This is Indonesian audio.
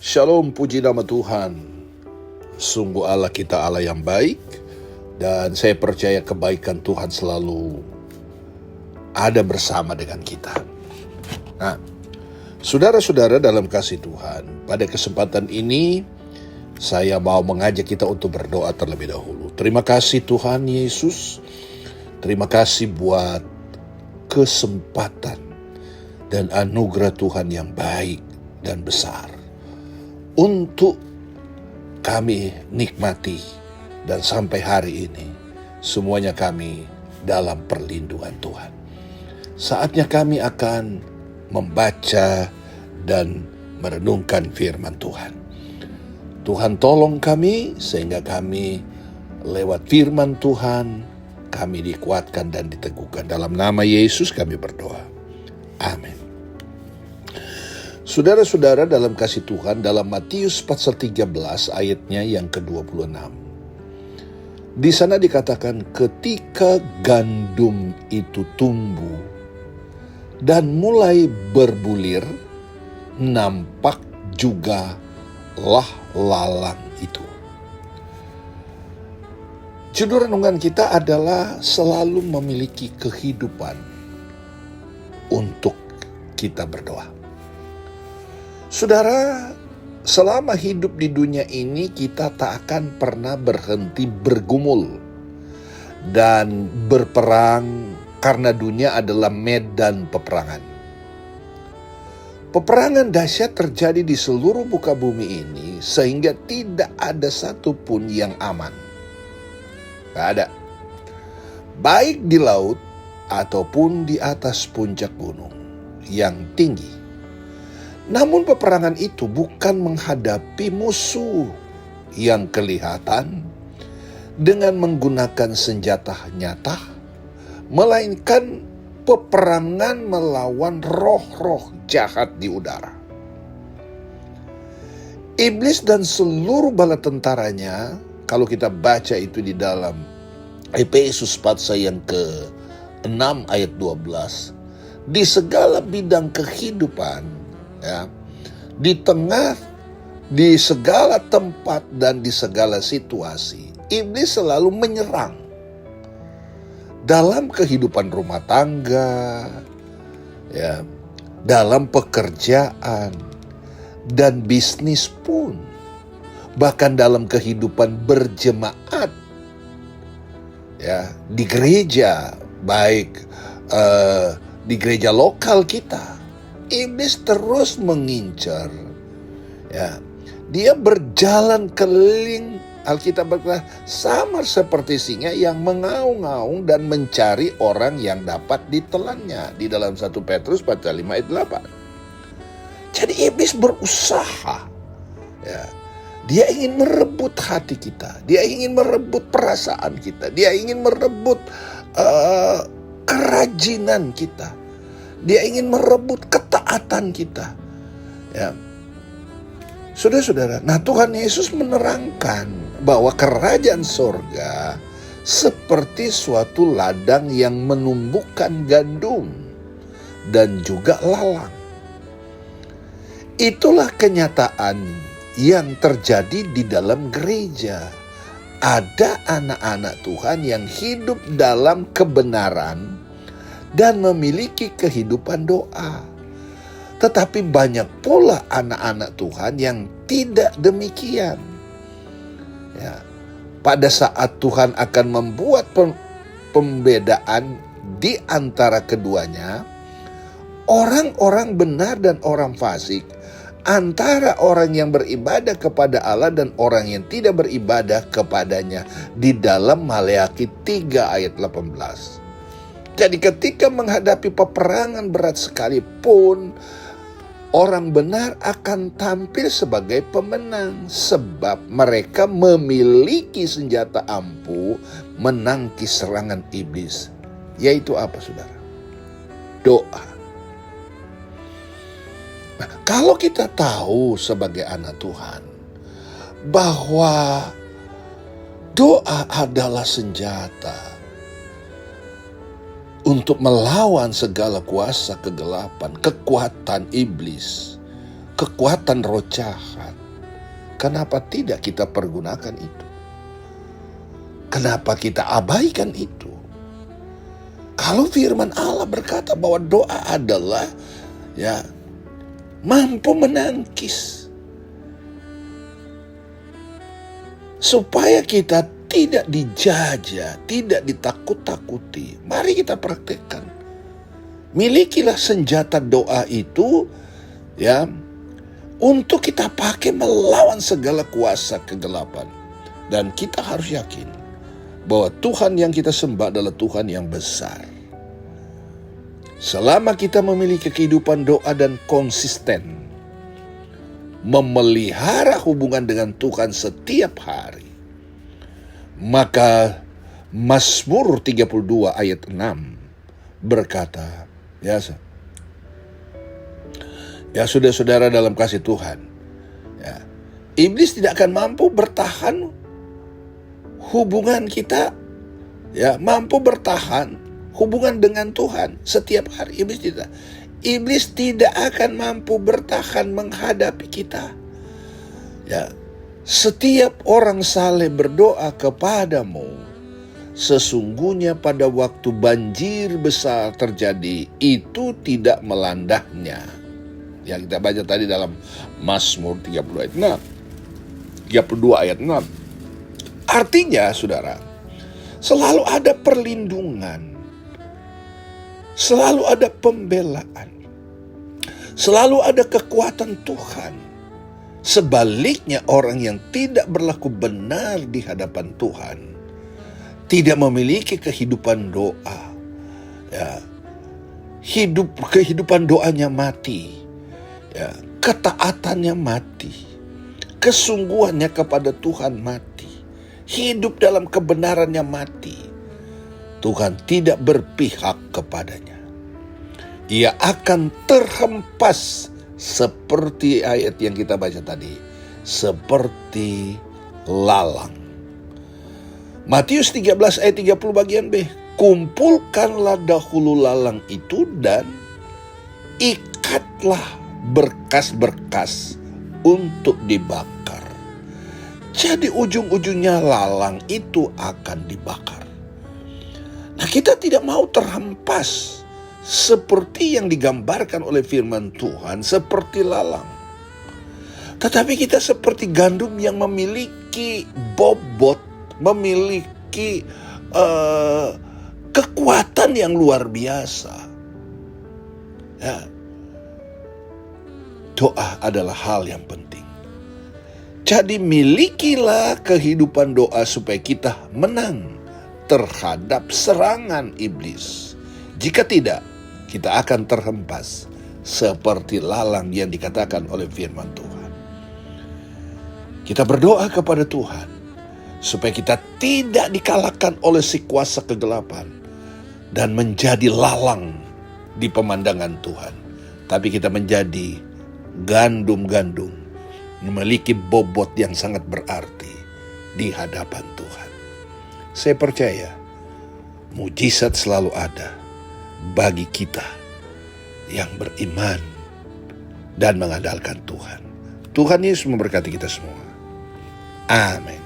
Shalom, puji nama Tuhan. Sungguh Allah kita Allah yang baik, dan saya percaya kebaikan Tuhan selalu ada bersama dengan kita. Nah, saudara-saudara dalam kasih Tuhan, pada kesempatan ini saya mau mengajak kita untuk berdoa terlebih dahulu. Terima kasih Tuhan Yesus, terima kasih buat kesempatan dan anugerah Tuhan yang baik dan besar untuk kami nikmati, dan sampai hari ini semuanya kami dalam perlindungan Tuhan. Saatnya kami akan membaca dan merenungkan firman Tuhan. Tuhan tolong kami sehingga kami lewat firman Tuhan kami dikuatkan dan diteguhkan. Dalam nama Yesus kami berdoa. Amin. Saudara-saudara dalam kasih Tuhan, dalam Matius pasal 13 ayatnya yang ke-26. Di sana dikatakan ketika gandum itu tumbuh dan mulai berbulir, nampak juga lah lalang itu. Judul renungan kita adalah selalu memiliki kehidupan untuk kita berdoa. Saudara, selama hidup di dunia ini kita tak akan pernah berhenti bergumul dan berperang, karena dunia adalah medan peperangan. Peperangan dahsyat terjadi di seluruh muka bumi ini sehingga tidak ada satupun yang aman. Gak ada. Baik di laut ataupun di atas puncak gunung yang tinggi. Namun peperangan itu bukan menghadapi musuh yang kelihatan dengan menggunakan senjata nyata, melainkan peperangan melawan roh-roh jahat di udara. Iblis dan seluruh bala tentaranya, kalau kita baca itu di dalam Efesus pasal yang ke-6 ayat 12, di segala bidang kehidupan, ya, di segala tempat dan di segala situasi, iblis selalu menyerang. Dalam kehidupan rumah tangga, ya, dalam pekerjaan dan bisnis pun, bahkan dalam kehidupan berjemaat, ya, di gereja, baik di gereja lokal kita, iblis terus mengincar, ya. Dia berjalan keliling, Alkitab berkata, sama seperti singa yang mengaung-ngaung dan mencari orang yang dapat ditelannya. Di dalam 1 Petrus pasal 5 ayat 8. Jadi iblis berusaha, ya. Dia ingin merebut hati kita, dia ingin merebut perasaan kita, dia ingin merebut kerajinan kita, dia ingin merebut ketaatan kita, ya. Saudara-saudara, nah Tuhan Yesus menerangkan bahwa kerajaan sorga seperti suatu ladang yang menumbuhkan gandum dan juga lalang. Itulah kenyataan yang terjadi di dalam gereja. Ada anak-anak Tuhan yang hidup dalam kebenaran dan memiliki kehidupan doa. Tetapi banyak pula anak-anak Tuhan yang tidak demikian. Ya, pada saat Tuhan akan membuat pembedaan di antara keduanya, orang-orang benar dan orang fasik, antara orang yang beribadah kepada Allah dan orang yang tidak beribadah kepadanya, di dalam Maleakhi 3 ayat 18. Jadi ketika menghadapi peperangan berat sekalipun, orang benar akan tampil sebagai pemenang, sebab mereka memiliki senjata ampuh menangkis serangan iblis. Yaitu apa, saudara? Doa. Nah, kalau kita tahu sebagai anak Tuhan bahwa doa adalah senjata untuk melawan segala kuasa kegelapan, kekuatan iblis, kekuatan roh jahat. Kenapa tidak kita pergunakan itu? Kenapa kita abaikan itu? Kalau firman Allah berkata bahwa doa adalah mampu menangkis supaya kita tidak dijajah, tidak ditakut-takuti. Mari kita praktekkan. Milikilah senjata doa itu untuk kita pakai melawan segala kuasa kegelapan. Dan kita harus yakin bahwa Tuhan yang kita sembah adalah Tuhan yang besar. Selama kita memiliki kehidupan doa dan konsisten memelihara hubungan dengan Tuhan setiap hari, maka Mazmur 32 ayat 6 berkata, saudara dalam kasih Tuhan, iblis tidak akan mampu bertahan hubungan kita, mampu bertahan hubungan dengan Tuhan setiap hari. Iblis tidak akan mampu bertahan menghadapi kita. Setiap orang saleh berdoa kepadamu, sesungguhnya pada waktu banjir besar terjadi, itu tidak melandahnya. Yang kita baca tadi dalam Mazmur 32 ayat 6. Artinya, saudara, selalu ada perlindungan, selalu ada pembelaan, selalu ada kekuatan Tuhan. Sebaliknya, orang yang tidak berlaku benar di hadapan Tuhan, tidak memiliki kehidupan doa, kehidupan doanya mati, ketaatannya mati, kesungguhannya kepada Tuhan mati, hidup dalam kebenarannya mati. Tuhan tidak berpihak kepadanya. Ia akan terhempas seperti ayat yang kita baca tadi, seperti lalang. Matius 13 ayat 30 bagian B. Kumpulkanlah dahulu lalang itu dan ikatlah berkas-berkas untuk dibakar. Jadi ujung-ujungnya lalang itu akan dibakar. Nah, kita tidak mau terhempas seperti yang digambarkan oleh firman Tuhan, seperti lalang. Tetapi kita seperti gandum yang memiliki bobot, memiliki kekuatan yang luar biasa. Doa adalah hal yang penting. Jadi milikilah kehidupan doa supaya kita menang terhadap serangan iblis. Jika tidak, kita akan terhempas seperti lalang yang dikatakan oleh firman Tuhan. Kita berdoa kepada Tuhan supaya kita tidak dikalahkan oleh si kuasa kegelapan dan menjadi lalang di pemandangan Tuhan. Tapi kita menjadi gandum-gandum, memiliki bobot yang sangat berarti di hadapan Tuhan. Saya percaya mujizat selalu ada bagi kita yang beriman dan mengandalkan Tuhan. Tuhan Yesus memberkati kita semua. Amin.